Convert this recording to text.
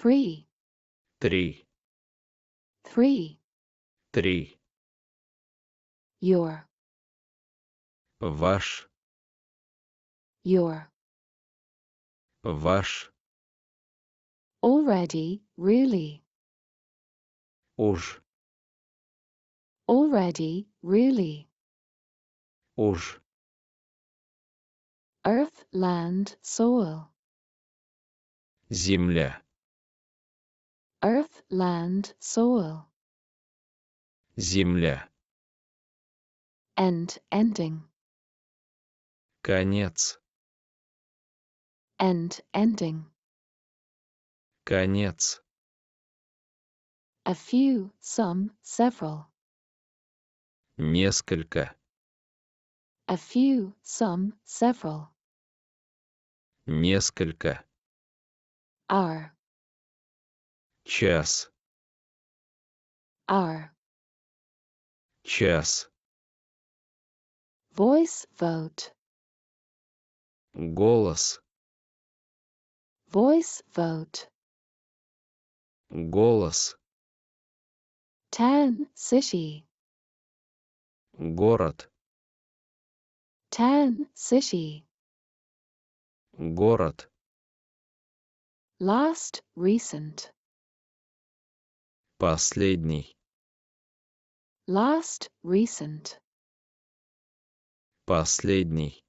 3, Три. 3. Три. Your, Ваш. your. Ваш. Already, really. Уж. Already, really. Уж. Earth, land, soil. Земля. Earth, land, soil. Земля. End, ending. Конец. End, ending. Конец. A few, some, several. Несколько. A few, some, several. Несколько. Hour, Час. hour. Час. Voice, vote. Голос. Voice, vote. Голос. Town, city. Город. Town, city. Город. Last, recent. Последний. Last, recent. Последний.